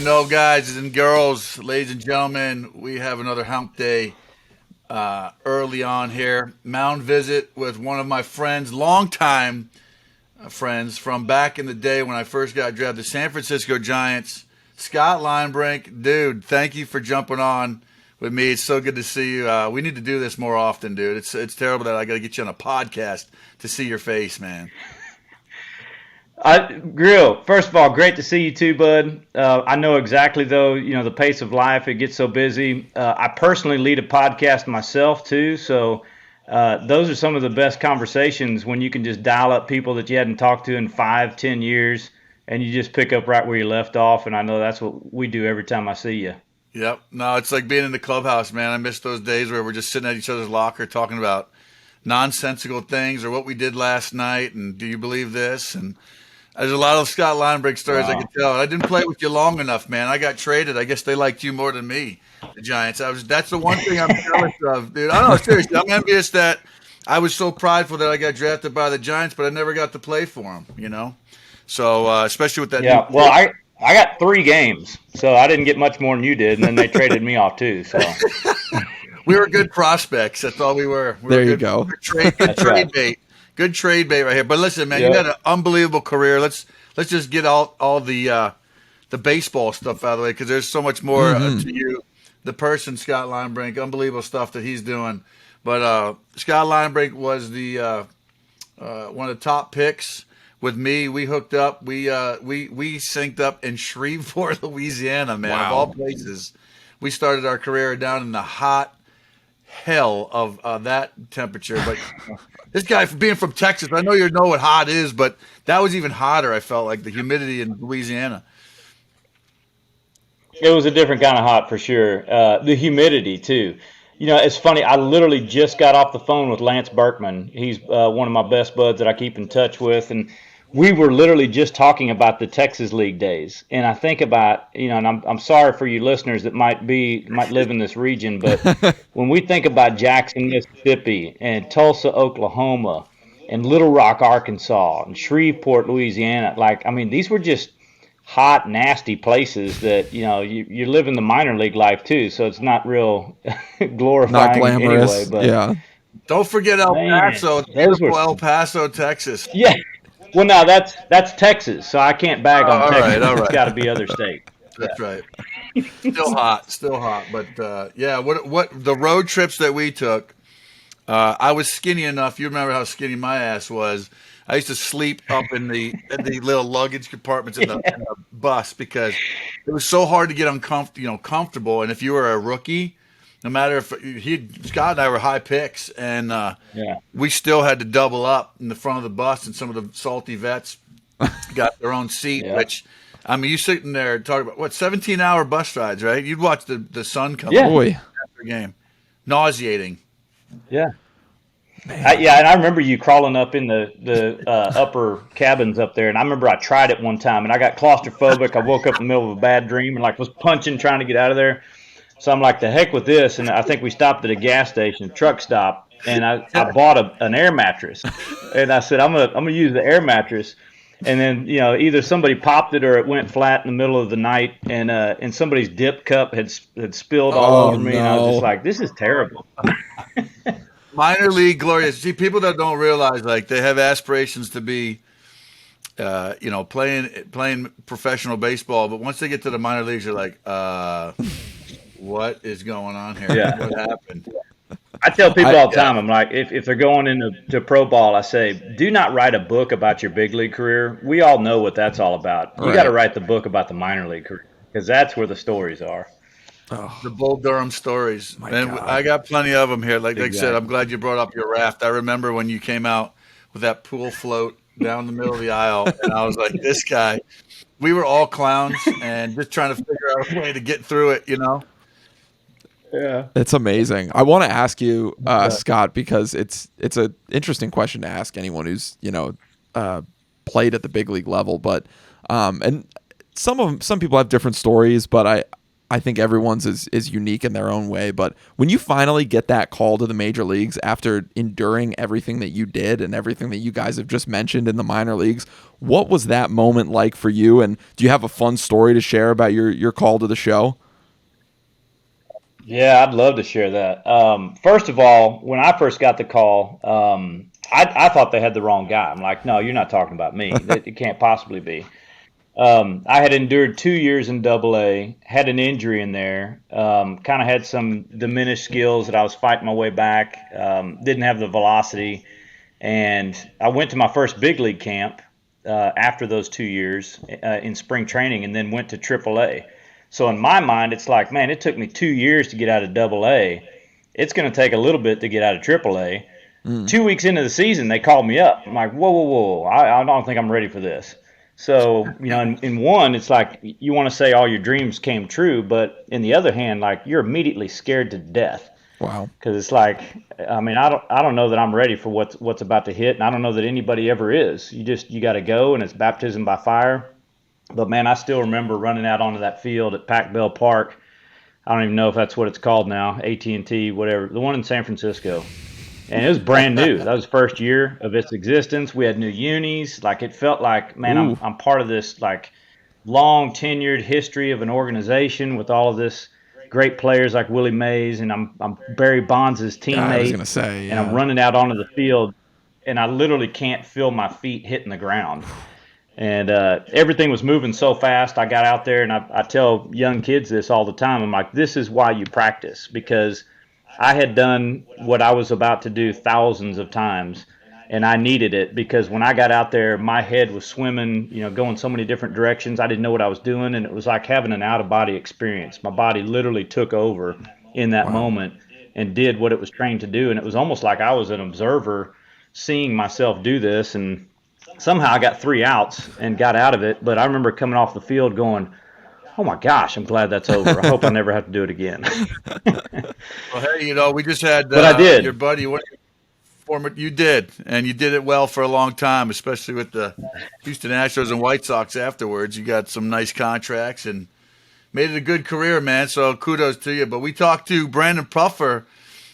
know, guys and girls, ladies and gentlemen, we have another hump day early on here. Mound visit with one of my friends, longtime friends from back in the day when I first got drafted, the San Francisco Giants. Scott Linebrink, dude, thank you for jumping on with me. It's so good to see you. We need to do this more often, dude. It's terrible that I got to get you on a podcast to see your face, man. Grill, first of all, great to see you too, bud. I know exactly, though, the pace of life, it gets so busy. I personally lead a podcast myself, too, so those are some of the best conversations when you can just dial up people that you hadn't talked to in 5, 10 years, and you just pick up right where you left off, and I know that's what we do every time I see you. Yep. No, it's like being in the clubhouse, man. I miss those days where we're just sitting at each other's locker talking about nonsensical things or what we did last night, and do you believe this? And there's a lot of Scott Linebrink stories I could tell. I didn't play with you long enough, man. I got traded. I guess they liked you more than me, the Giants. That's the one thing I'm jealous of, dude. I don't know, seriously. I'm envious that I was so prideful that I got drafted by the Giants, but I never got to play for them, So, especially with that. Yeah, well, I got 3 games, so I didn't get much more than you did, and then they traded me off too. So we were good prospects. That's all we were. There you go. Good trade bait. Good trade bait right here. But listen, man, you had an unbelievable career. Let's just get all the baseball stuff out of the way because there's so much more to you. The person, Scott Linebrink, unbelievable stuff that he's doing. But Scott Linebrink was the one of the top picks with me. We hooked up. We synced up in Shreveport, Louisiana, man, of all places. We started our career down in the hot hell of that temperature. But this guy, being from Texas, I know you know what hot is, but that was even hotter. I felt like the humidity in Louisiana. It was a different kind of hot for sure. The humidity too. It's funny. I literally just got off the phone with Lance Berkman. He's one of my best buds that I keep in touch with, and we were literally just talking about the Texas League days. And I think about, and I'm sorry for you listeners that might live in this region, but when we think about Jackson, Mississippi, and Tulsa, Oklahoma, and Little Rock, Arkansas, and Shreveport, Louisiana, these were just hot, nasty places that, you live in the minor league life too, so it's not real glorifying, not glamorous anyway. But yeah. Don't forget El Paso, beautiful El Paso, Texas. Yeah. Well, now that's Texas, so I can't bag on Texas. All right. It's got to be other state. That's right. Still hot. But what the road trips that we took, I was skinny enough. You remember how skinny my ass was. I used to sleep up in the little luggage compartments in the bus because it was so hard to get comfortable. And if you were a rookie, no matter if Scott and I were high picks, and we still had to double up in the front of the bus, and some of the salty vets got their own seat. Which, you sitting there talking about 17-hour bus rides, right? You'd watch the sun come up after a game, nauseating. Yeah. And I remember you crawling up in the upper cabins up there, and I remember I tried it one time, and I got claustrophobic. I woke up in the middle of a bad dream and was punching, trying to get out of there. So I'm like, the heck with this, and I think we stopped at a gas station, truck stop, and I bought an air mattress, and I said I'm gonna use the air mattress, and then either somebody popped it or it went flat in the middle of the night, and somebody's dip cup had spilled all over me, and I was just like, this is terrible. Minor league glorious. See, people that don't realize they have aspirations to be, playing professional baseball, but once they get to the minor leagues, they're like, what is going on here? Yeah. What happened? I tell people all the time, I'm like, if they're going into pro ball, I say, do not write a book about your big league career. We all know what that's all about. You got to write the book about the minor league career because that's where the stories are. Oh. The Bull Durham stories. And I got plenty of them here. Like I said, I'm glad you brought up your raft. I remember when you came out with that pool float down the middle of the aisle, and I was like, this guy. We were all clowns and just trying to figure out a way to get through it, Yeah, it's amazing. I want to ask you, Scott, because it's an interesting question to ask anyone who's played at the big league level. But and some people have different stories, but I think everyone's is unique in their own way. But when you finally get that call to the major leagues after enduring everything that you did and everything that you guys have just mentioned in the minor leagues, what was that moment like for you? And do you have a fun story to share about your call to the show? Yeah, I'd love to share that. First of all, when I first got the call, I thought they had the wrong guy. I'm like, no, you're not talking about me. It can't possibly be. I had endured 2 years in Double A, had an injury in there, kind of had some diminished skills that I was fighting my way back, didn't have the velocity, and I went to my first big league camp after those 2 years in spring training, and then went to Triple A. So in my mind, it's like, man, it took me 2 years to get out of Double A. It's going to take a little bit to get out of Triple A. 2 weeks into the season, they called me up. I'm like, whoa. I don't think I'm ready for this. So, in one, it's like you want to say all your dreams came true, but in the other hand, like you're immediately scared to death. Wow. Because it's like, I mean, I don't know that I'm ready for what's about to hit, and I don't know that anybody ever is. You got to go, and it's baptism by fire. But man, I still remember running out onto that field at Pac Bell Park. I don't even know if that's what it's called now, AT&T, whatever, the one in San Francisco. And it was brand new. That was the first year of its existence. We had new unis. Like it felt like, man, I'm part of this like long tenured history of an organization with all of this great players like Willie Mays, and I'm Barry Bonds' teammate. I was gonna say, yeah. And I'm running out onto the field, and I literally can't feel my feet hitting the ground. And everything was moving so fast. I got out there, and I tell young kids this all the time. I'm like, this is why you practice, because I had done what I was about to do thousands of times, and I needed it because when I got out there, my head was swimming, going so many different directions. I didn't know what I was doing, and it was like having an out-of-body experience. My body literally took over in that moment and did what it was trained to do, and it was almost like I was an observer seeing myself do this, and somehow I got 3 outs and got out of it. But I remember coming off the field going, oh my gosh, I'm glad that's over. I hope I never have to do it again. Well, hey, we just had but I did. Your buddy, you did, and you did it well for a long time, especially with the Houston Astros and White Sox afterwards. You got some nice contracts and made it a good career, man, so kudos to you. But we talked to Brandon Puffer.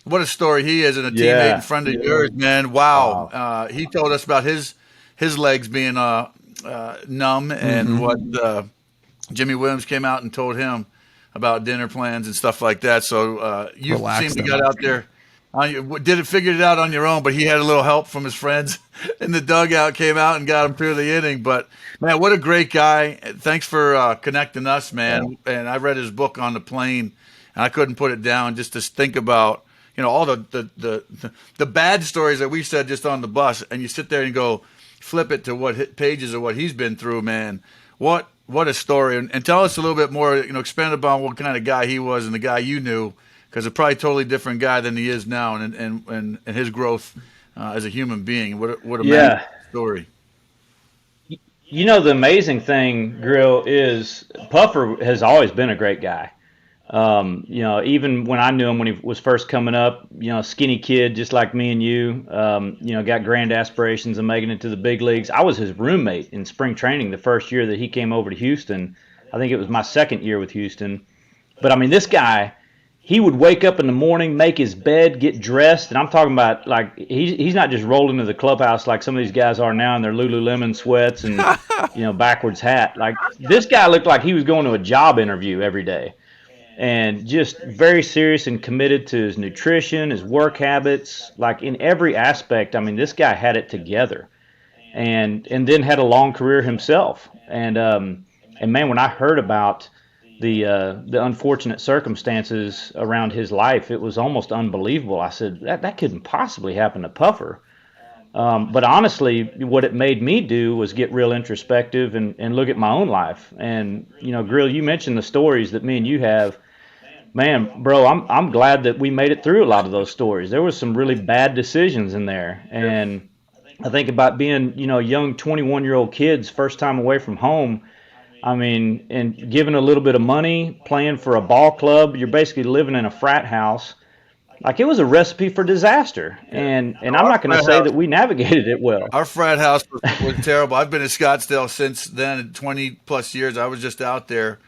What a story he is, and a teammate and friend of yours, man. Wow. He told us about his legs being numb and what Jimmy Williams came out and told him about dinner plans and stuff like that. So you seemed to got out there. Figured it out on your own, but he had a little help from his friends in the dugout, came out and got him through the inning. But, man, what a great guy. Thanks for connecting us, man. Yeah. And I read his book on the plane, and I couldn't put it down just to think about, all the bad stories that we said just on the bus, and you sit there and go, flip it to what pages of what he's been through, man. What a story. And tell us a little bit more, expand upon what kind of guy he was and the guy you knew, because a probably totally different guy than he is now, and his growth as a human being. What a amazing story. The amazing thing, Grill, is Puffer has always been a great guy. Even when I knew him when he was first coming up, skinny kid just like me and you, got grand aspirations of making it to the big leagues. I was his roommate in spring training the first year that he came over to Houston. I think it was my second year with Houston. But, I mean, this guy, he would wake up in the morning, make his bed, get dressed, and I'm talking about, like, he's not just rolled into the clubhouse like some of these guys are now in their Lululemon sweats and, backwards hat. Like, this guy looked like he was going to a job interview every day. And just very serious and committed to his nutrition, his work habits, like in every aspect. I mean, this guy had it together, and then had a long career himself. And man, when I heard about the unfortunate circumstances around his life, it was almost unbelievable. I said that couldn't possibly happen to Puffer. But honestly, what it made me do was get real introspective and look at my own life. And, Grill, you mentioned the stories that me and you have. Man, bro, I'm glad that we made it through a lot of those stories. There was some really bad decisions in there. And I think about being, young 21-year-old kids, first time away from home. I mean, and giving a little bit of money, playing for a ball club. You're basically living in a frat house. Like, it was a recipe for disaster, and I'm not going to say that we navigated it well. Our frat house was terrible. I've been in Scottsdale since then, 20-plus years. I was just out there.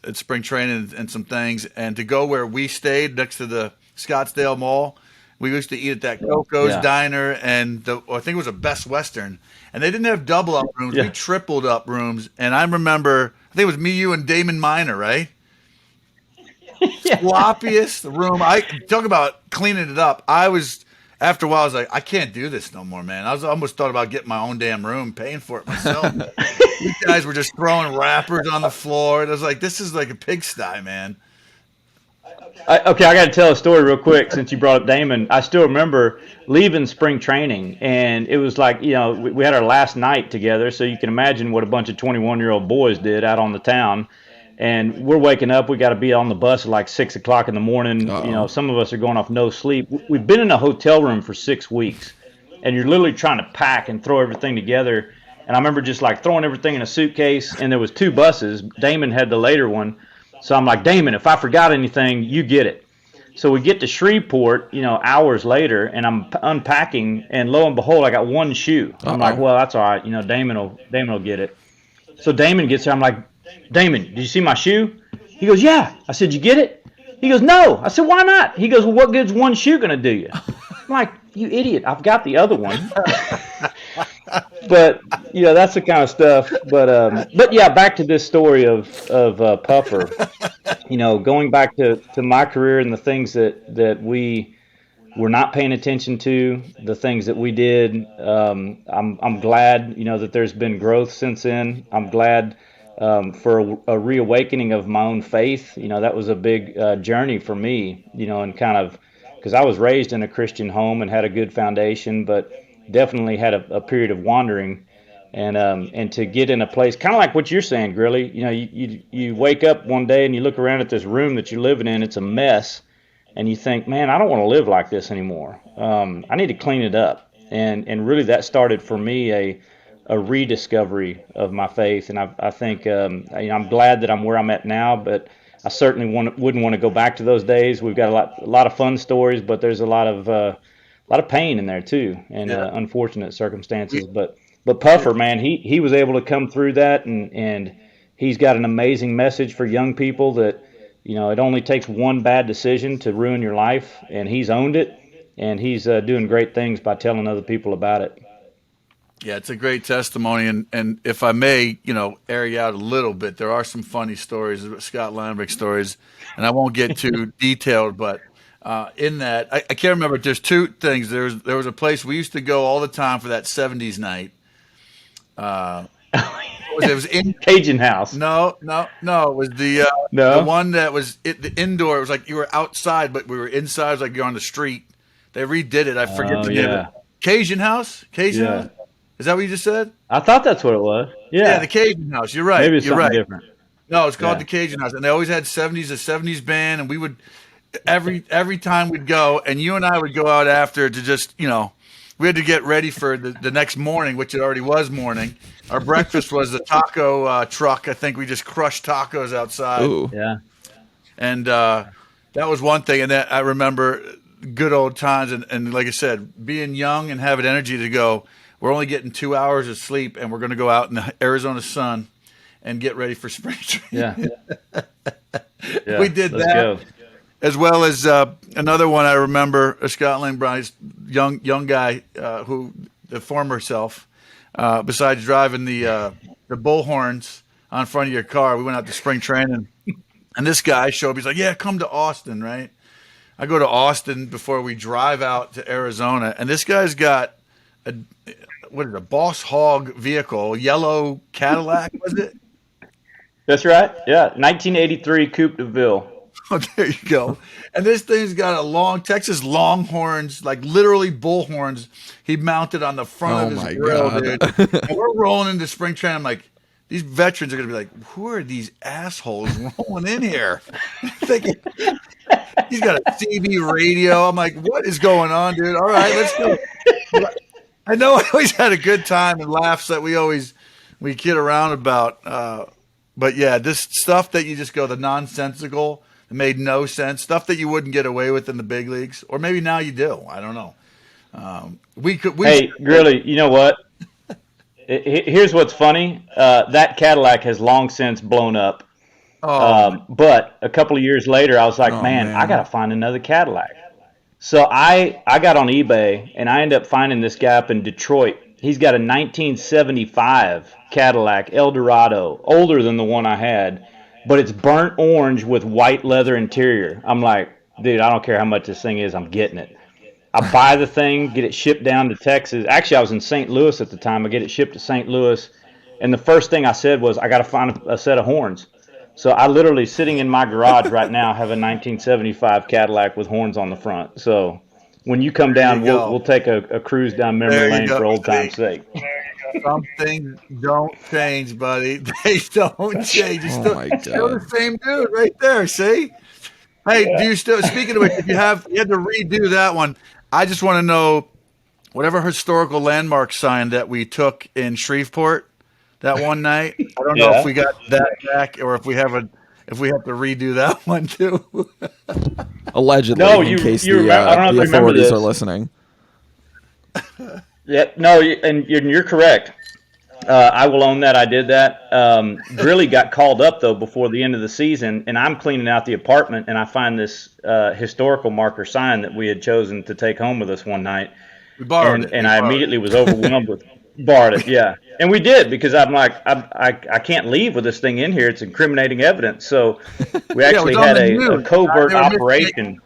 at spring training and some things, and to go where we stayed next to the Scottsdale Mall. We used to eat at that Coco's Diner, and I think it was a Best Western, and they didn't have double up rooms. We tripled up rooms, and I remember I think it was me, you, and Damon Miner, right? Sloppiest room. I talk about cleaning it up. I was after a while. I was like, I can't do this no more, man. I almost thought about getting my own damn room, paying for it myself. These guys were just throwing wrappers on the floor. And I was like, this is like a pigsty, man. I got to tell a story real quick since you brought up Damon. I still remember leaving spring training, and it was like, we had our last night together, so you can imagine what a bunch of 21-year-old boys did out on the town. And we're waking up. We got to be on the bus at like 6 o'clock in the morning. Some of us are going off no sleep. We've been in a hotel room for 6 weeks, and you're literally trying to pack and throw everything together. And I remember just like throwing everything in a suitcase, and there was 2 buses. Damon had the later one. So I'm like, Damon, if I forgot anything, you get it. So we get to Shreveport, hours later, and I'm unpacking, and lo and behold, I got 1 shoe. I'm like, well, that's all right. Damon will get it. So Damon gets there. I'm like, Damon, did you see my shoe? He goes, yeah. I said, you get it? He goes, no. I said, why not? He goes, well, what good's 1 shoe going to do you? I'm like, you idiot. I've got the other one. But, that's the kind of stuff. But yeah, back to this story of Puffer. Going back to my career and the things that we were not paying attention to, the things that we did. I'm glad, that there's been growth since then. I'm glad for a reawakening of my own faith. That was a big journey for me, and kind of because I was raised in a Christian home and had a good foundation, but definitely had a period of wandering. And to get in a place kind of like what you're saying, Grilli, you wake up one day and you look around at this room that you're living in, it's a mess, and you think, man, I don't want to live like this anymore. I need to clean it up. And really that started for me a rediscovery of my faith. And I think I'm glad that I'm where I'm at now, but I certainly wouldn't want to go back to those days. We've got a lot of fun stories, but there's a lot of pain in there too, and unfortunate circumstances. But Puffer, man, he was able to come through that, and he's got an amazing message for young people that, it only takes one bad decision to ruin your life, and he's owned it, and he's doing great things by telling other people about it. Yeah, it's a great testimony, and if I may, air you out a little bit, there are some funny stories, Scott Linebrink stories, and I won't get too detailed, but in that, I can't remember. There's 2 things. There was a place we used to go all the time for that 70s night. It was in Cajun House. No. It was the one that was the indoor. It was like you were outside, but we were inside. It was like you're on the street. They redid it. I forget the name of it. Cajun House? House? Is that what you just said? I thought that's what it was. Yeah, the Cajun House. You're right. Maybe it's You're something right. different. No, it's called the Cajun House, and they always had a 70s band, and we would every time we'd go, and you and I would go out after to just we had to get ready for the next morning, which it already was morning. Our breakfast was the taco truck. I think we just crushed tacos outside. Ooh. Yeah, and that was one thing, and that I remember good old times, and like I said, being young and having energy to go. We're only getting 2 hours of sleep, and we're going to go out in the Arizona sun and get ready for spring training. Yeah. We did that, go. As well as another one I remember, Scott Linebrink, young guy who the former self, besides driving the bullhorns on front of your car, we went out to spring training, and this guy showed up. He's like, "Yeah, come to Austin, right?" I go to Austin before we drive out to Arizona, and this guy's got a Boss Hog vehicle, yellow Cadillac, was it? That's right. Yeah, 1983 Coupe de Ville. Oh, there you go. And this thing's got a long Texas Longhorns, like literally bullhorns. He mounted on the front of his grill, dude. And we're rolling into spring training. I'm like, these veterans are going to be like, who are these assholes rolling in here? Thinking, he's got a CB radio. I'm like, what is going on, dude? All right, let's go. I know I always had a good time and laughs that we kid around about. But yeah, this stuff that you just go, the nonsensical, it made no sense, stuff that you wouldn't get away with in the big leagues, or maybe now you do. I don't know. Hey, Grilli, you know what? Here's what's funny. That Cadillac has long since blown up. Oh, But a couple of years later, I was like, Oh man, I got man. to find another Cadillac. So I got on eBay and I ended up finding this guy up in Detroit. He's got a 1975 Cadillac Eldorado, older than the one I had, but it's burnt orange with white leather interior. I'm like, dude, I don't care how much this thing is, I'm getting it. I buy the thing, get it shipped down to Texas. Actually, I was in St. Louis at the time. I get it shipped to St. Louis, and the first thing I said was, I got to find a set of horns. So I literally, sitting in my garage right now, have a 1975 Cadillac with horns on the front. So when you come there you down, go. we'll take a cruise down memory There you lane go. for old See, time's sake. some things don't change, buddy. They don't change. You're Oh still, my still the god. same dude right there. See? Hey, do you still? Speaking of which, if you had to redo that one, I just want to know whatever historical landmark sign that we took in Shreveport that one night. I don't know if Yeah. we got that back or if we have to redo that one too. No, Allegedly, in case you remember? I don't know if the you remember authorities are this. listening. Yeah, no, and you're correct. I will own that. I did that. Grilli got called up though before the end of the season, and I'm cleaning out the apartment, and I find this historical marker sign that we had chosen to take home with us one night, We borrowed and it. We I borrowed immediately was overwhelmed with borrowed it. Yeah, and we did because I'm like I can't leave with this thing in here. It's incriminating evidence. So we it. Yeah, it was actually on had the a news. covert They were missing. operation.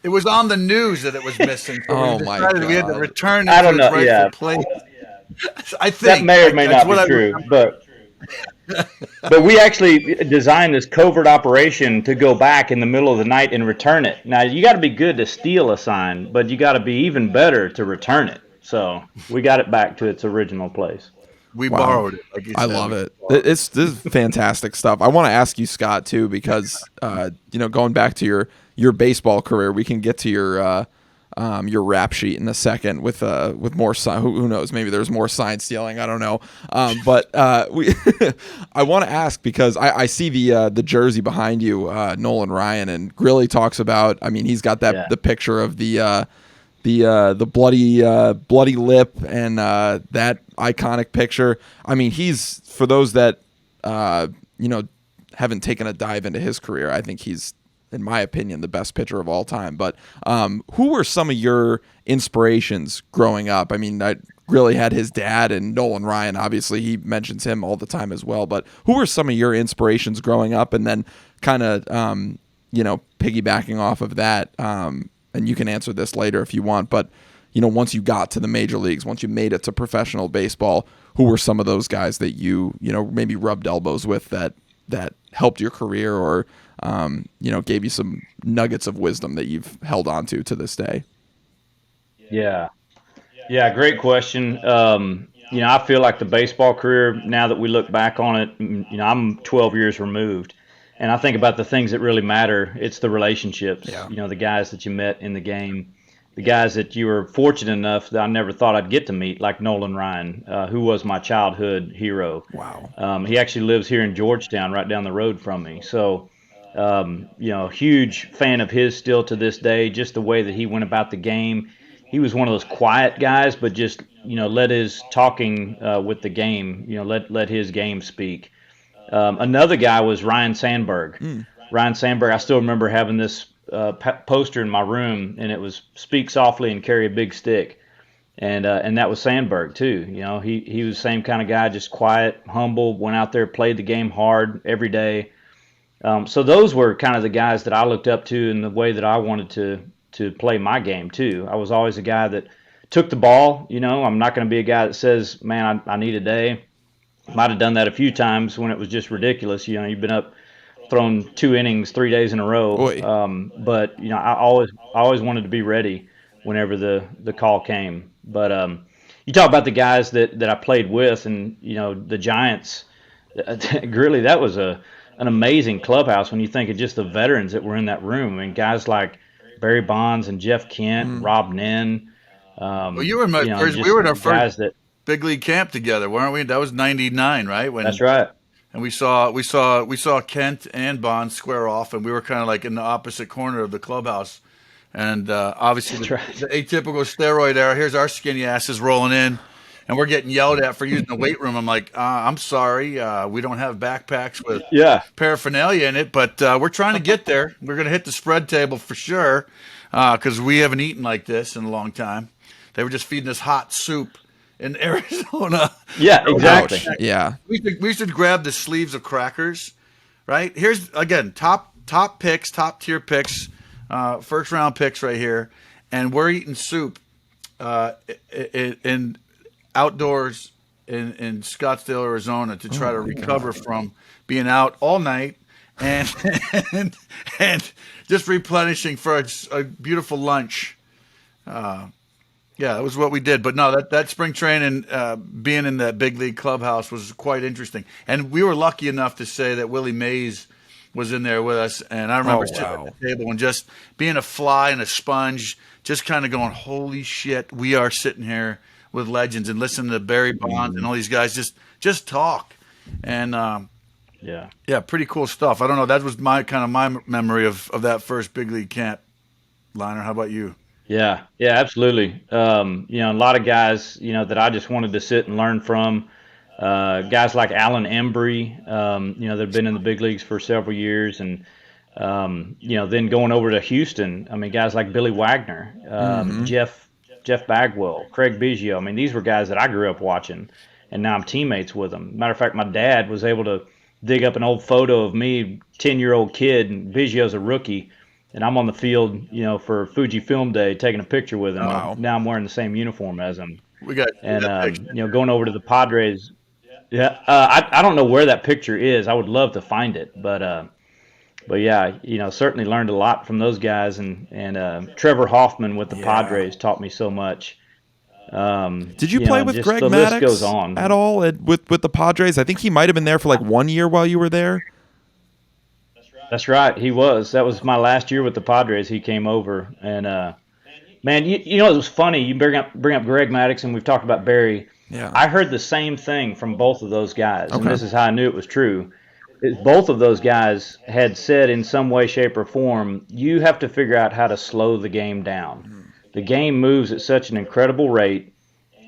It was on the news that it was missing, so we Oh my decided we had to god. return I it to don't its know. rightful Yeah, place. I that think may or may that's not what be I true, remember. but we actually designed this covert operation to go back in the middle of the night and return it. Now, you got to be good to steal a sign, but you got to be even better to return it. So we got it back to its original place. We Wow. borrowed it, like you I said. love We it. borrowed it. This is fantastic stuff. I want to ask you, Scott, too, because going back to your baseball career, we can get to your rap sheet in a second with more who knows, maybe there's more sign stealing, I don't know, but we I want to ask because I see the jersey behind you, Nolan Ryan, and Grilli talks about, I mean, he's got Yeah. the picture of the bloody lip and that iconic picture. I mean, he's, for those that haven't taken a dive into his career, I think he's, in my opinion, the best pitcher of all time. But who were some of your inspirations growing up? I mean, I really had his dad and Nolan Ryan. Obviously, he mentions him all the time as well. But who were some of your inspirations growing up? And then kind of, piggybacking off of that, and you can answer this later if you want, but, once you got to the major leagues, once you made it to professional baseball, who were some of those guys that you maybe rubbed elbows with that helped your career or, gave you some nuggets of wisdom that you've held on to this day? Yeah. Yeah, great question. I feel like the baseball career, now that we look back on it, I'm 12 years removed. And I think about the things that really matter. It's the relationships, Yeah. the guys that you met in the game, the guys that you were fortunate enough that I never thought I'd get to meet, like Nolan Ryan, who was my childhood hero. Wow. He actually lives here in Georgetown, right down the road from me. So, huge fan of his still to this day, just the way that he went about the game. He was one of those quiet guys, but just, let his talking with the game, let his game speak. Another guy was Ryan Sandberg. Ryan Sandberg, I still remember having this poster in my room, and it was "Speak softly and carry a big stick," and that was Sandberg too. He was the same kind of guy, just quiet, humble, went out there, played the game hard every day. So those were kind of the guys that I looked up to in the way that I wanted to play my game too. I was always a guy that took the ball. I'm not going to be a guy that says, "Man, I need a day." Might have done that a few times when it was just ridiculous. You've been up thrown 2 innings 3 days in a row. Boy. But I always wanted to be ready whenever the call came. But you talk about the guys that I played with, and the Giants. Really, that was an amazing clubhouse when you think of just the veterans that were in that room. I mean, guys like Barry Bonds and Jeff Kent, Rob Nen. Well, you were in my first. We Just were in our first guys that. big league camp together, weren't we? That was '99, right? That's right. And we saw Kent and Bond square off, and we were kind of like in the opposite corner of the clubhouse. And obviously, That's right. the atypical steroid era. Here's our skinny asses rolling in, and we're getting yelled at for using the weight room. I'm like, I'm sorry, we don't have backpacks with Yeah. paraphernalia in it, but we're trying to get there. We're going to hit the spread table for sure, because we haven't eaten like this in a long time. They were just feeding us hot soup in Arizona. Yeah, exactly. Ouch. Yeah. We should grab the sleeves of crackers, right? Here's again top picks, top tier picks, first round picks right here, and we're eating soup in outdoors in Scottsdale, Arizona, to try to recover from being out all night and and just replenishing for a beautiful lunch. Yeah, that was what we did. But no, that spring training, being in that big league clubhouse was quite interesting. And we were lucky enough to say that Willie Mays was in there with us. And I remember sitting at the table and just being a fly and a sponge, just kind of going, holy shit, we are sitting here with legends, and listening to Barry Bonds and all these guys just talk. And yeah, pretty cool stuff. I don't know. That was my memory of that first big league camp. Liner, how about you? Yeah, absolutely. A lot of guys, that I just wanted to sit and learn from. Guys like Alan Embry, they've been in the big leagues for several years, and then going over to Houston. I mean, guys like Billy Wagner, Jeff Bagwell, Craig Biggio. I mean, these were guys that I grew up watching, and now I'm teammates with them. Matter of fact, my dad was able to dig up an old photo of me, 10-year-old kid, and Biggio's a rookie. And I'm on the field, for Fuji Film Day, taking a picture with him. Wow. Now I'm wearing the same uniform as him. We got Going over to the Padres. Yeah, I don't know where that picture is. I would love to find it, but yeah, certainly learned a lot from those guys. And Trevor Hoffman with the Padres taught me so much. Did you play with Greg the Maddux list goes on. at all with the Padres? I think he might have been there for like 1 year while you were there. That's right. He was. That was my last year with the Padres. He came over, and man, it was funny. You bring up Greg Maddux, and we've talked about Barry. Yeah. I heard the same thing from both of those guys, and Okay. this is how I knew it was true. Both of those guys had said in some way, shape, or form, you have to figure out how to slow the game down. The game moves at such an incredible rate,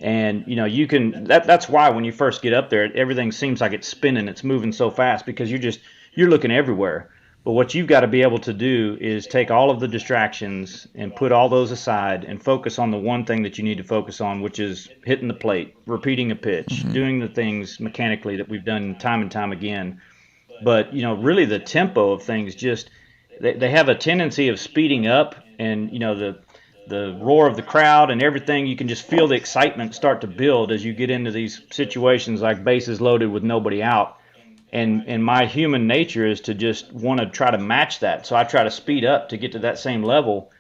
and you can. That's why when you first get up there, everything seems like it's spinning. It's moving so fast because you're looking everywhere. But what you've got to be able to do is take all of the distractions and put all those aside and focus on the one thing that you need to focus on, which is hitting the plate, repeating a pitch, doing the things mechanically that we've done time and time again. But, really the tempo of things they have a tendency of speeding up, and, the roar of the crowd and everything, you can just feel the excitement start to build as you get into these situations like bases loaded with nobody out. And my human nature is to just want to try to match that. So I try to speed up to get to that same level.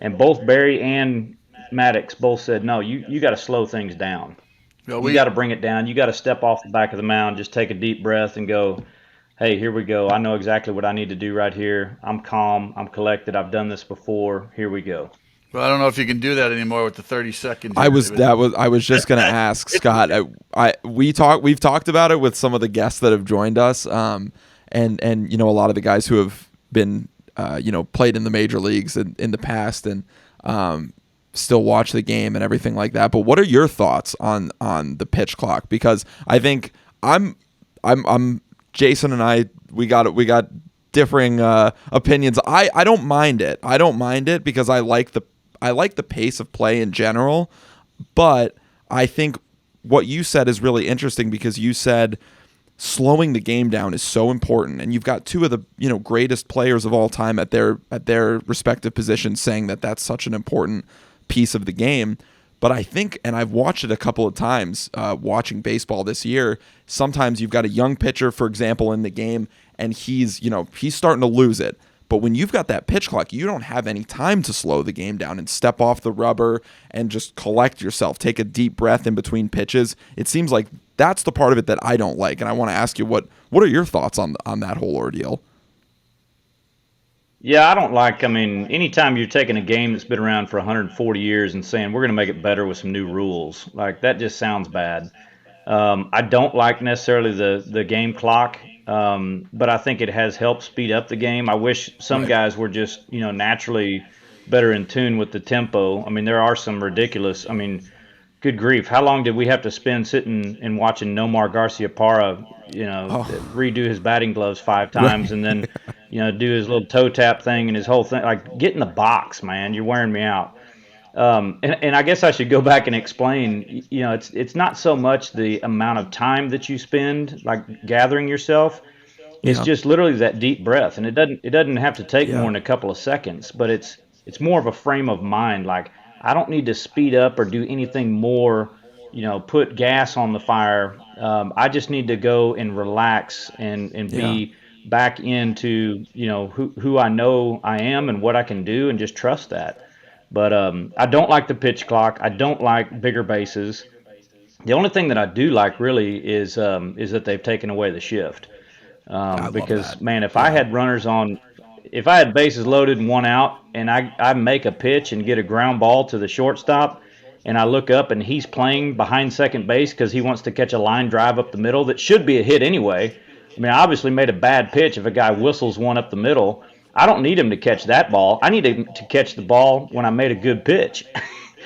And both Barry and Maddux both said, no, you got to slow things down. You got to bring it down. You got to step off the back of the mound, just take a deep breath and go, hey, here we go. I know exactly what I need to do right here. I'm calm. I'm collected. I've done this before. Here we go. Well, I don't know if you can do that anymore with the 30 seconds. I was just gonna ask Scott. We've talked about it with some of the guests that have joined us, and a lot of the guys who have been played in the major leagues in the past and still watch the game and everything like that. But what are your thoughts on the pitch clock? Because I think I'm Jason and I we got differing opinions. I don't mind it. I don't mind it because I like the pace of play in general, but I think what you said is really interesting because you said slowing the game down is so important, and you've got two of the greatest players of all time at their respective positions saying that that's such an important piece of the game. But I think, and I've watched it a couple of times watching baseball this year, sometimes you've got a young pitcher, for example, in the game, and he's starting to lose it. But when you've got that pitch clock, you don't have any time to slow the game down and step off the rubber and just collect yourself, take a deep breath in between pitches. It seems like that's the part of it that I don't like. And I want to ask you, what are your thoughts on that whole ordeal? Yeah, I don't like, anytime you're taking a game that's been around for 140 years and saying we're going to make it better with some new rules, like that just sounds bad. I don't like necessarily the game clock. But I think it has helped speed up the game. I wish some guys were just, naturally better in tune with the tempo. There are some ridiculous. good grief, how long did we have to spend sitting and watching Nomar Garciaparra, redo his batting gloves 5 times Right. and then, do his little toe tap thing and his whole thing? Like, get in the box, man. You're wearing me out. And I guess I should go back and explain, it's not so much the amount of time that you spend like gathering yourself. It's Yeah. just literally that deep breath, and it doesn't have to take more Yeah. than a couple of seconds, but it's more of a frame of mind. Like, I don't need to speed up or do anything more, put gas on the fire. I just need to go and relax and Yeah. be back into who I know I am and what I can do, and just trust that. But I don't like the pitch clock. I don't like bigger bases. The only thing that I do like really is that they've taken away the shift. I love Because that. man, if I Yeah. had runners on, if I had bases loaded and one out, and I make a pitch and get a ground ball to the shortstop, and I look up and he's playing behind second base because he wants to catch a line drive up the middle that should be a hit anyway. I mean, I obviously made a bad pitch if a guy whistles one up the middle. I don't need him to catch that ball. I need him to catch the ball when I made a good pitch.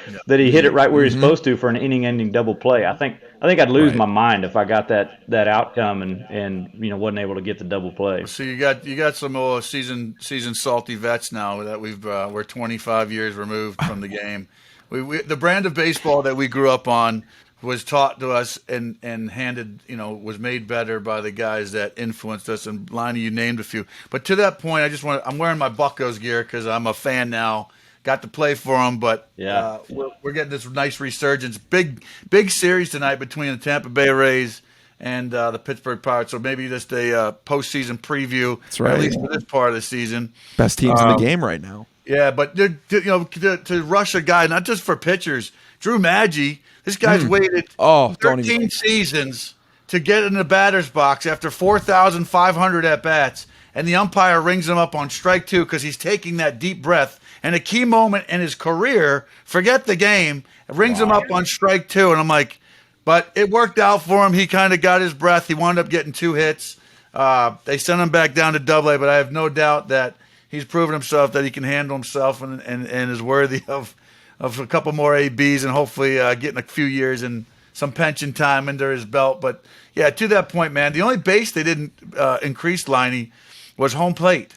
Yeah. That he hit it right where he's supposed to for an inning-ending double play. I think I'd lose Right. my mind if I got that outcome and wasn't able to get the double play. So you got some seasoned salty vets now that we're 25 years removed from the game. The brand of baseball that we grew up on was taught to us and handed, was made better by the guys that influenced us. And Lonnie, you named a few, but to that point, I'm wearing my Buccos gear because I'm a fan now. Got to play for them, but Yeah. we're getting this nice resurgence. Big series tonight between the Tampa Bay Rays and the Pittsburgh Pirates. So maybe just a postseason preview, That's right. at least for this part of the season. Best teams in the game right now. Yeah, but to rush a guy, not just for pitchers, Drew Maggi, this guy's waited Oh, don't 13 even. seasons to get in the batter's box after 4,500 at bats, and the umpire rings him up on strike two because he's taking that deep breath. And a key moment in his career, forget the game, rings him up on strike two, and I'm like, but it worked out for him. He kind of got his breath. He wound up getting 2 hits. They sent him back down to Double-A, but I have no doubt that he's proven himself that he can handle himself and is worthy of a couple more ABs and hopefully getting a few years and some pension time under his belt. But yeah, to that point, man, the only base they didn't increase, Liney, was home plate.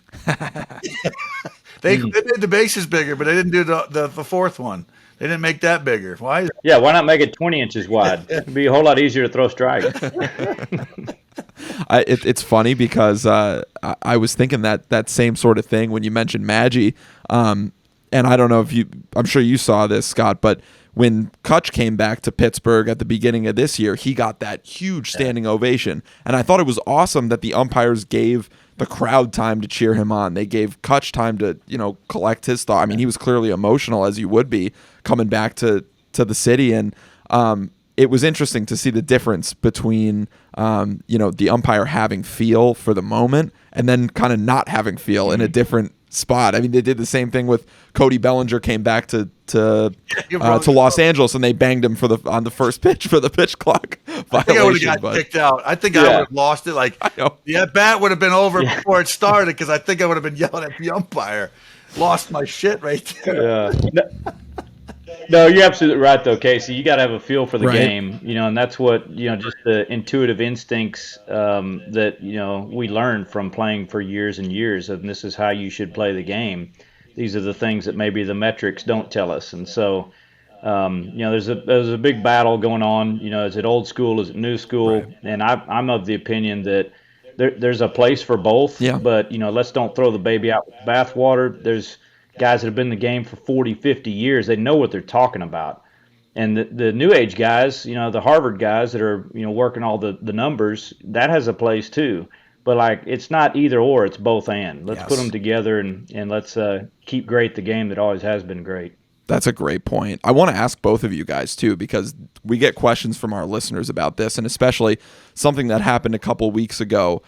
They made the bases bigger, but they didn't do the fourth one. They didn't make that bigger. Why? Yeah, why not make it 20 inches wide? It'd be a whole lot easier to throw strikes. It's funny because I was thinking that same sort of thing when you mentioned Maggi. And I don't know I'm sure you saw this, Scott, but when Kutch came back to Pittsburgh at the beginning of this year, he got that huge standing ovation. And I thought it was awesome that the umpires gave the crowd time to cheer him on. They gave Kutch time to, collect his thought. I mean, he was clearly emotional, as you would be, coming back to the city. And it was interesting to see the difference between, the umpire having feel for the moment and then kind of not having feel in a different spot. I mean, they did the same thing with Cody Bellinger came back to Los Angeles and they banged him on the first pitch for the pitch clock violation. I think I would have got kicked out. I think I would have lost it. Like, the at bat would have been over before it started because I think I would have been yelling at the umpire. Lost my shit right there. Yeah. No, you're absolutely right, though, Casey. You got to have a feel for the game, and that's what, just the intuitive instincts that, we learned from playing for years and years, and this is how you should play the game. These are the things that maybe the metrics don't tell us. And so, there's a big battle going on. Is it old school? Is it new school? Right. And I'm of the opinion that there's a place for both, but, let's don't throw the baby out with the bathwater. There's guys that have been in the game for 40, 50 years. They know what they're talking about. And the new age guys, the Harvard guys that are, working all the numbers, that has a place too. But it's not either or, it's both and. Let's put them together and let's keep great the game that always has been great. That's a greght point. I want to ask both of you guys too, because we get questions from our listeners about this, and especially something that happened a couple weeks ago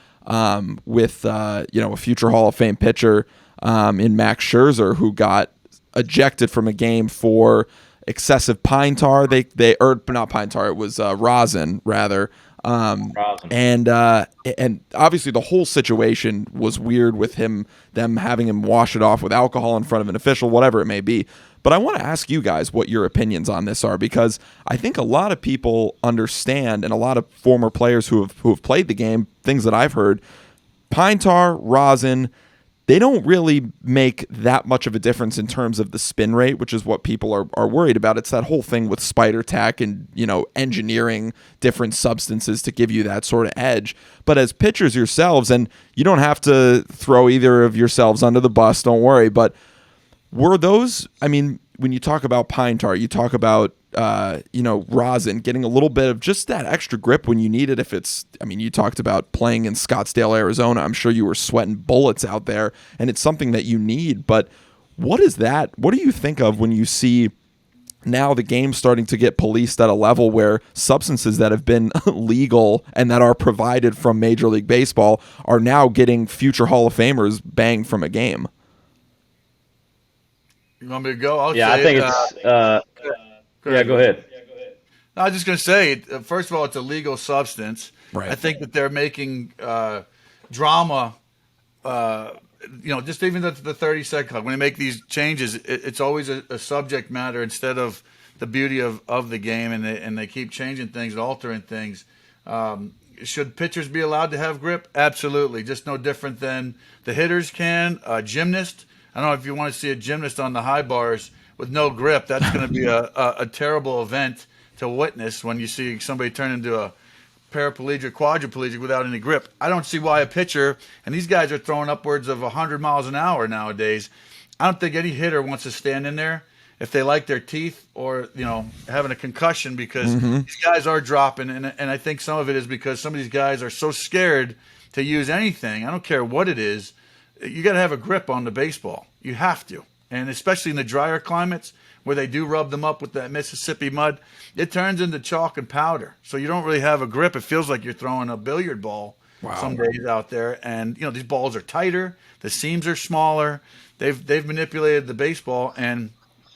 with a future Hall of Fame pitcher in Max Scherzer, who got ejected from a game for excessive pine tar. Not pine tar, it was rosin rather. And obviously the whole situation was weird with them having him wash it off with alcohol in front of an official, whatever it may be. But I want to ask you guys what your opinions on this are, because I think a lot of people understand, and a lot of former players who have played the game, things that I've heard, pine tar, rosin, they don't really make that much of a difference in terms of the spin rate, which is what people are worried about. It's that whole thing with spider tack and, engineering different substances to give you that sort of edge. But as pitchers yourselves, and you don't have to throw either of yourselves under the bus, don't worry, but were those, when you talk about pine tar, you talk about rosin, getting a little bit of just that extra grip when you need it. If it's, you talked about playing in Scottsdale, Arizona. I'm sure you were sweating bullets out there, and it's something that you need. But what is that? What do you think of when you see now the game starting to get policed at a level where substances that have been legal and that are provided from Major League Baseball are now getting future Hall of Famers banged from a game? You want me to go? I think it's. Yeah, go ahead. I was just going to say, first of all, it's a legal substance. Right. I think that they're making drama. Just even the 30-second clock. When they make these changes, it's always a subject matter instead of the beauty of the game, and they keep changing things and altering things. Should pitchers be allowed to have grip? Absolutely. Just no different than the hitters can. Gymnast. I don't know if you want to see a gymnast on the high bars with no grip. That's going to be a terrible event to witness when you see somebody turn into a paraplegic, quadriplegic without any grip. I don't see why a pitcher, and these guys are throwing upwards of 100 miles an hour nowadays. I don't think any hitter wants to stand in there if they like their teeth or, having a concussion, because these guys are dropping. And I think some of it is because some of these guys are so scared to use anything. I don't care what it is. You got to have a grip on the baseball. You have to. And especially in the drier climates where they do rub them up with that Mississippi mud, it turns into chalk and powder. So you don't really have a grip. It feels like you're throwing a billiard ball some days out there. And, these balls are tighter. The seams are smaller. They've manipulated the baseball. And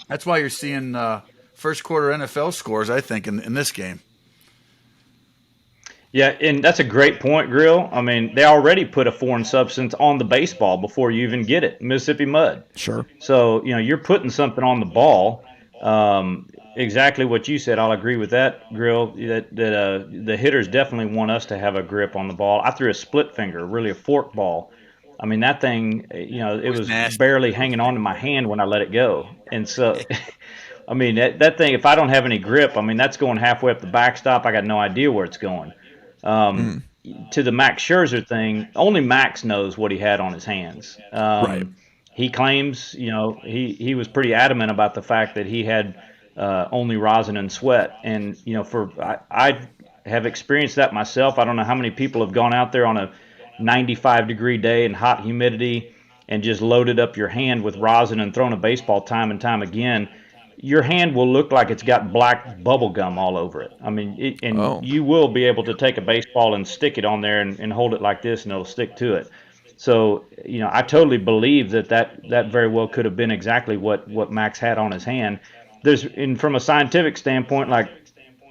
that's why you're seeing first quarter NFL scores, I think, in this game. Yeah, and that's a great point, Grill. They already put a foreign substance on the baseball before you even get it, Mississippi mud. Sure. So, you're putting something on the ball. Exactly what you said. I'll agree with that, Grill, that the hitters definitely want us to have a grip on the ball. I threw a split finger, really a fork ball. That thing, it was barely hanging on to my hand when I let it go. And so, that thing, if I don't have any grip, that's going halfway up the backstop. I got no idea where it's going. To the Max Scherzer thing, only Max knows what he had on his hands. Right. He claims, he was pretty adamant about the fact that he had only rosin and sweat. And, I have experienced that myself. I don't know how many people have gone out there on a 95-degree day in hot humidity and just loaded up your hand with rosin and thrown a baseball time and time again. Your hand will look like it's got black bubble gum all over it. You will be able to take a baseball and stick it on there and hold it like this, and it'll stick to it. So, I totally believe that very well could have been exactly what Max had on his hand. From a scientific standpoint, like,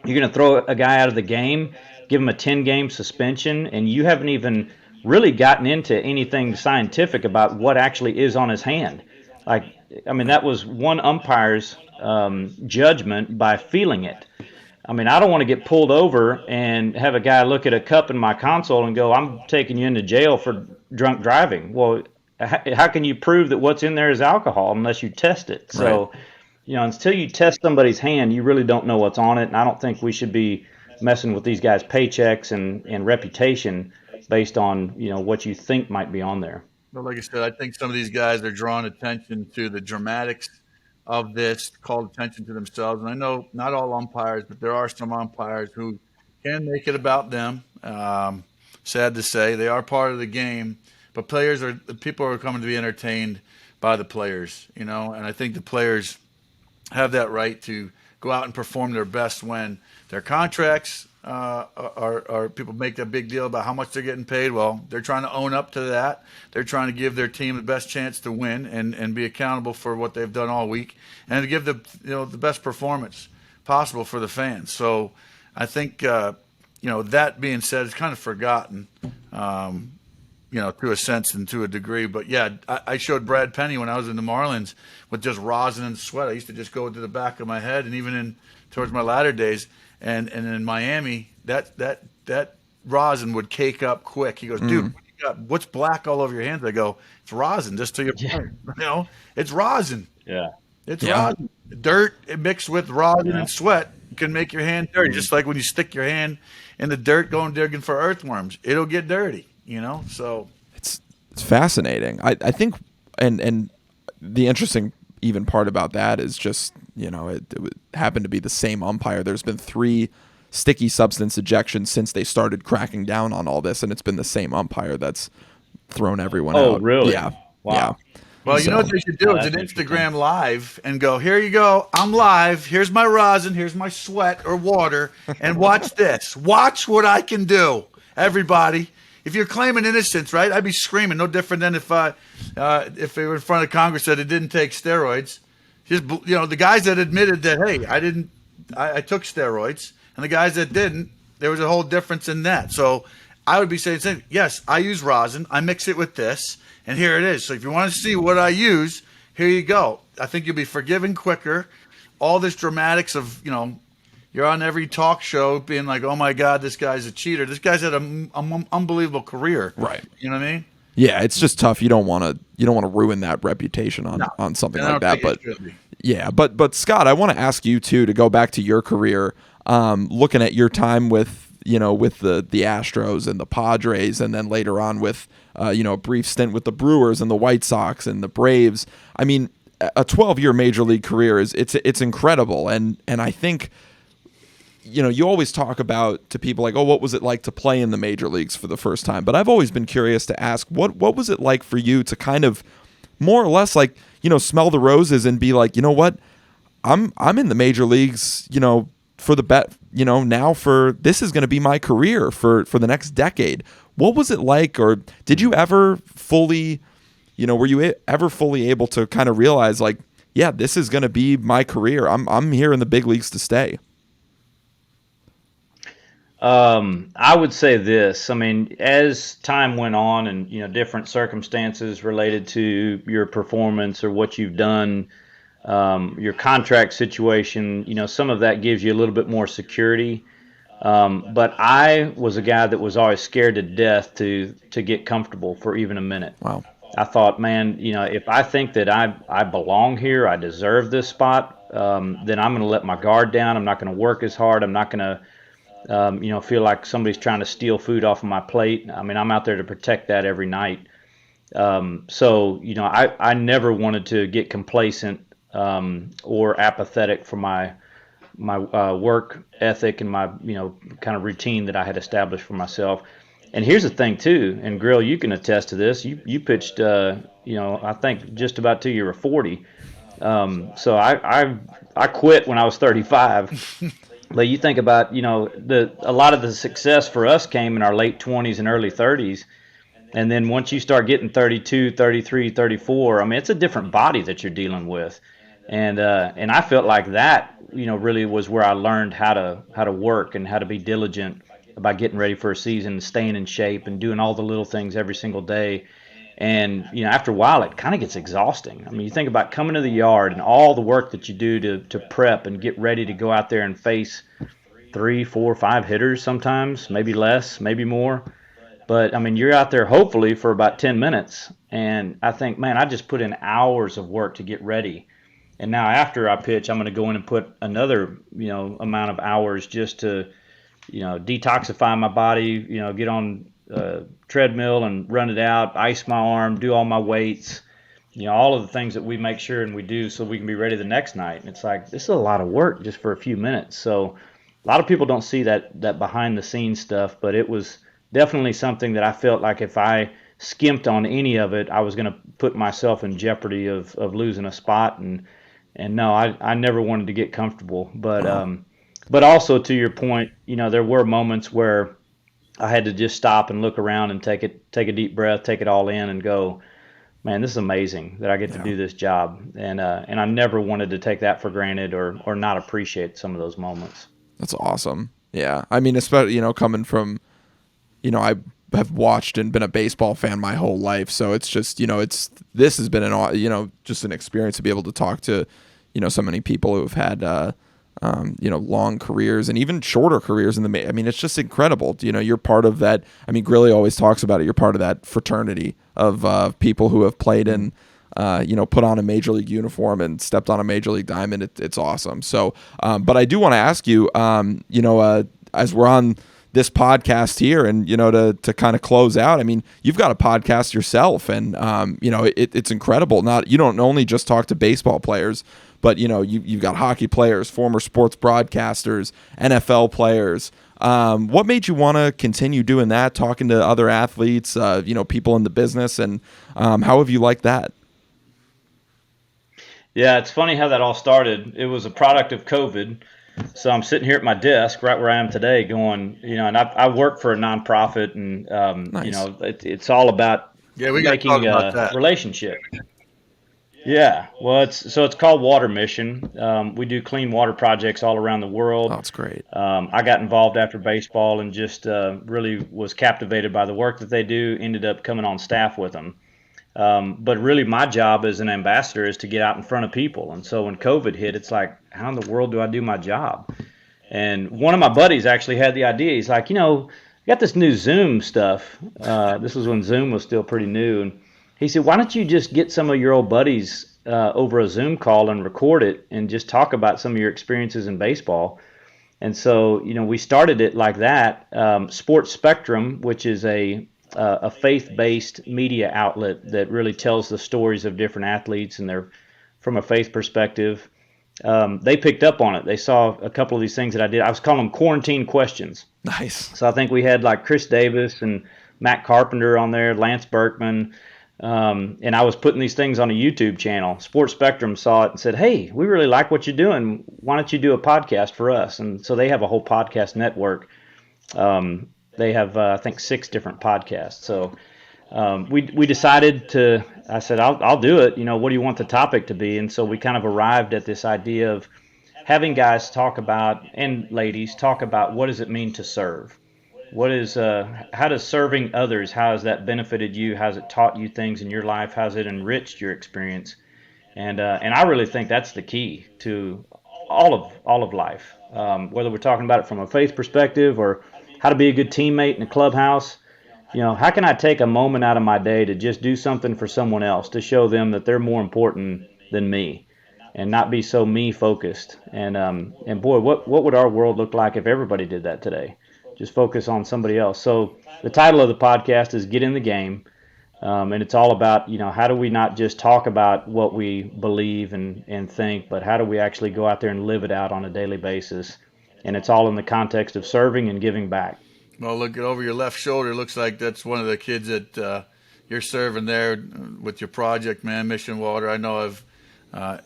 you're going to throw a guy out of the game, give him a 10-game suspension, and you haven't even really gotten into anything scientific about what actually is on his hand. That was one umpire's judgment by feeling it. I don't want to get pulled over and have a guy look at a cup in my console and go, "I'm taking you into jail for drunk driving." Well, how can you prove that what's in there is alcohol unless you test it? So, until you test somebody's hand, you really don't know what's on it. And I don't think we should be messing with these guys' paychecks and reputation based on, what you think might be on there. But like I said, I think some of these guys are drawing attention to the dramatics of this, called attention to themselves. And I know not all umpires, but there are some umpires who can make it about them. Sad to say, they are part of the game, but people are coming to be entertained by the players, and I think the players have that right to go out and perform their best when their contracts are people make a big deal about how much they're getting paid. Well, they're trying to own up to that. They're trying to give their team the best chance to win and be accountable for what they've done all week and to give the best performance possible for the fans. So I think that being said, it's kind of forgotten. to a sense and to a degree. But yeah, I showed Brad Penny when I was in the Marlins with just rosin and sweat. I used to just go to the back of my head, and even towards my latter days, and in Miami, that rosin would cake up quick. He goes, dude, what's black all over your hands? I go, it's rosin. Just to your point, it's rosin. Yeah. It's rosin. Dirt mixed with rosin and sweat can make your hand dirty. Just like when you stick your hand in the dirt going digging for earthworms, it'll get dirty. So it's fascinating. I think, and the interesting even part about that is just it happened to be the same umpire. There's been 3 sticky substance ejections since they started cracking down on all this, and it's been the same umpire that's thrown everyone out. Oh, really? Yeah. Wow. Yeah. Well, you know what they should do is an Instagram live and go, here you go, I'm live. Here's my rosin. Here's my sweat or water. And watch this. Watch what I can do, everybody. If you're claiming innocence, right, I'd be screaming. No different than if they were in front of Congress that it didn't take steroids. Just, the guys that admitted that, hey, I took steroids, and the guys that didn't, there was a whole difference in that. So I would be saying, yes, I use rosin. I mix it with this. And here it is. So if you want to see what I use, here you go. I think you'll be forgiven quicker. All this dramatics of, you're on every talk show being like, oh, my God, this guy's a cheater. This guy's had an unbelievable career. Right. You know what I mean? Yeah, it's just tough. You don't want to ruin that reputation on something like that. But yeah, but Scott, I want to ask you too to go back to your career, looking at your time with the Astros and the Padres, and then later on with a brief stint with the Brewers and the White Sox and the Braves. I mean, a 12-year major league career it's incredible, and I think you always talk about to people like, oh, what was it like to play in the major leagues for the first time? But I've always been curious to ask, what was it like for you to kind of more or less like smell the roses and be like, you know what, I'm in the major leagues, for the bet, now for this is going to be my career for the next decade. What was it like, or did you ever fully, were you ever fully able to kind of realize like, yeah, this is going to be my career. I'm here in the big leagues to stay. I would say this. I mean, as time went on and, different circumstances related to your performance or what you've done, your contract situation, some of that gives you a little bit more security. But I was a guy that was always scared to death to get comfortable for even a minute. Wow. I thought, man, if I think that I belong here, I deserve this spot, then I'm going to let my guard down. I'm not going to work as hard. I'm not going to feel like somebody's trying to steal food off of my plate. I mean, I'm out there to protect that every night. So, I never wanted to get complacent or apathetic for my work ethic and my, kind of routine that I had established for myself. And here's the thing too, and Grill, you can attest to this. You pitched, I think just about till you were 40. So I quit when I was 35. But you think about, a lot of the success for us came in our late 20s and early 30s. And then once you start getting 32, 33, 34, I mean, it's a different body that you're dealing with. And I felt like that, really was where I learned how to work and how to be diligent about getting ready for a season, staying in shape and doing all the little things every single day. And, after a while, it kind of gets exhausting. I mean, you think about coming to the yard and all the work that you do to prep and get ready to go out there and face 3, 4, 5 hitters sometimes, maybe less, maybe more. But, I mean, you're out there hopefully for about 10 minutes. And I think, man, I just put in hours of work to get ready. And now after I pitch, I'm going to go in and put another, amount of hours just to, detoxify my body, get on treadmill and run it out, ice my arm, do all my weights, all of the things that we make sure and we do so we can be ready the next night. And it's like, this is a lot of work just for a few minutes. So a lot of people don't see that behind the scenes stuff, but it was definitely something that I felt like if I skimped on any of it, I was going to put myself in jeopardy of losing a spot. And no, I never wanted to get comfortable, but also to your point, there were moments where I had to just stop and look around and take a deep breath, take it all in and go, man, this is amazing that I get to do this job. And I never wanted to take that for granted or not appreciate some of those moments. That's awesome. Yeah. I mean, especially, coming from, I have watched and been a baseball fan my whole life. So it's just, this has been just an experience to be able to talk to, so many people who have had, long careers and even shorter careers it's just incredible. You're part of that. Grilli always talks about it. You're part of that fraternity of people who have played in, put on a major league uniform and stepped on a major league diamond. It's awesome. So, but I do want to ask you, as we're on this podcast here and, to kind of close out, you've got a podcast yourself and, it's incredible. You don't only just talk to baseball players, but, you've got hockey players, former sports broadcasters, NFL players. What made you want to continue doing that, talking to other athletes, people in the business, and how have you liked that? Yeah, it's funny how that all started. It was a product of COVID. So I'm sitting here at my desk right where I am today going, and I work for a nonprofit and, Nice. It's all about we making a relationship. Yeah, well, it's called Water Mission. We do clean water projects all around the world. Oh, that's great. I got involved after baseball and just really was captivated by the work that they do, ended up coming on staff with them. But really my job as an ambassador is to get out in front of people. And so when COVID hit, it's like, how in the world do I do my job? And one of my buddies actually had the idea. He's like, you got this new Zoom stuff. This was when Zoom was still pretty new. And he said, why don't you just get some of your old buddies over a Zoom call and record it and just talk about some of your experiences in baseball? And so, we started it like that. Sports Spectrum, which is a faith-based media outlet that really tells the stories of different athletes and they're from a faith perspective. They picked up on it. They saw a couple of these things that I did. I was calling them quarantine questions. Nice. So I think we had like Chris Davis and Matt Carpenter on there, Lance Berkman, and I was putting these things on a YouTube channel. Sports Spectrum saw it and said, hey, we really like what you're doing. Why don't you do a podcast for us? And so they have a whole podcast network. They have, I think, 6 different podcasts. So we decided to, I said, I'll do it. What do you want the topic to be? And so we kind of arrived at this idea of having guys talk about, and ladies, talk about what does it mean to serve? How does serving others, how has that benefited you? How has it taught you things in your life? How has it enriched your experience? And I really think that's the key to all of life, whether we're talking about it from a faith perspective or how to be a good teammate in a clubhouse. How can I take a moment out of my day to just do something for someone else to show them that they're more important than me and not be so me focused? And boy, what would our world look like if everybody did that today? Just focus on somebody else. So the title of the podcast is Get in the Game. And it's all about, how do we not just talk about what we believe and think, but how do we actually go out there and live it out on a daily basis? And it's all in the context of serving and giving back. Well, look over your left shoulder. Looks like that's one of the kids that you're serving there with your project, man, Mission Water. I know I've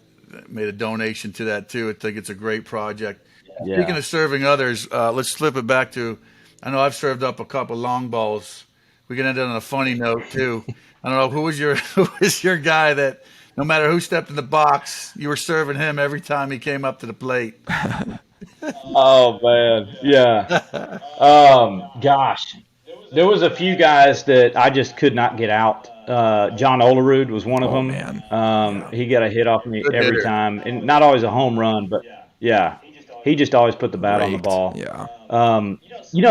made a donation to that too. I think it's a great project. Yeah. Speaking of serving others, let's flip it back to, I know I've served up a couple long balls. We can end it on a funny note too. I don't know, who was your guy that no matter who stepped in the box, you were serving him every time he came up to the plate? Oh man, yeah. Gosh, there was a few guys that I just could not get out. John Olerud was one of them. Man. He got a hit off me every time, and not always a home run, but yeah, he just always put the bat on the ball. Yeah.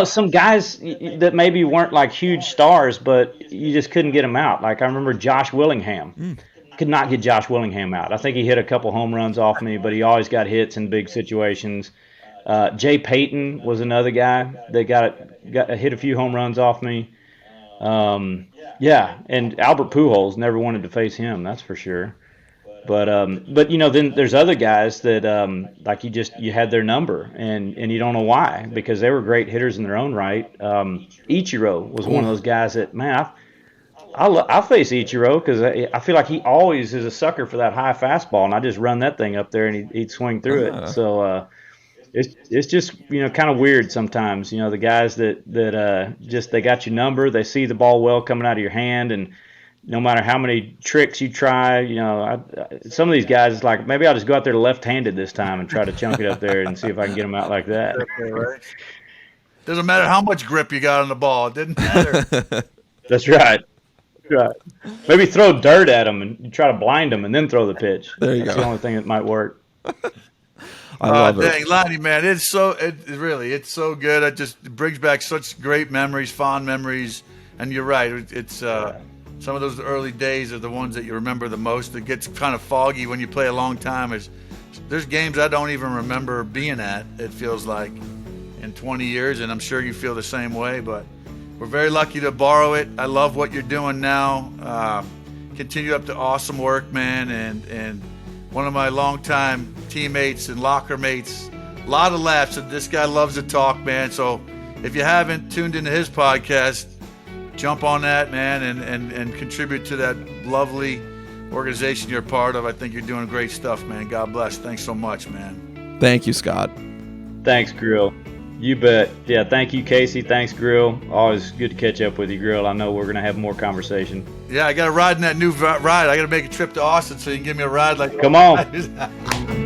Some guys that maybe weren't like huge stars, but you just couldn't get them out. Like I remember Josh Willingham. Could not get Josh Willingham out. I think he hit a couple home runs off me, but he always got hits in big situations. Jay Payton was another guy that hit a few home runs off me. Yeah, and Albert Pujols, never wanted to face him, that's for sure. But then there's other guys that like you had their number and you don't know why, because they were great hitters in their own right. Ichiro was one of those guys that, man, I'll face Ichiro because I feel like he always is a sucker for that high fastball, and I just run that thing up there and he'd swing through it. So it's just kind of weird sometimes. The guys that just they got your number, they see the ball well coming out of your hand, and no matter how many tricks you try, some of these guys, it's like maybe I'll just go out there left-handed this time and try to chunk it up there and see if I can get them out like that. Doesn't matter how much grip you got on the ball. It didn't matter. That's right. Right. Maybe throw dirt at them and try to blind them and then throw the pitch. There you That's go. the only thing that might work. I love it. Dang, Lonnie, man, it's so good. It just brings back such great memories, fond memories. And you're right. It's some of those early days are the ones that you remember the most. It gets kind of foggy when you play a long time. There's games I don't even remember being at, it feels like, in 20 years, and I'm sure you feel the same way. But we're very lucky to borrow it. I love what you're doing now. Continue up the awesome work, man. And one of my longtime teammates and locker mates, a lot of laughs. This guy loves to talk, man. So if you haven't tuned into his podcast, jump on that, man, and contribute to that lovely organization you're a part of. I think you're doing great stuff, man. God bless. Thanks so much, man. Thank you, Scott. Thanks, Grill. You bet. Yeah, thank you, Casey. Thanks, Grill. Always good to catch up with you, Grill. I know we're going to have more conversation. Yeah, I got to ride in that new ride. I got to make a trip to Austin so you can give me a ride like. Come on.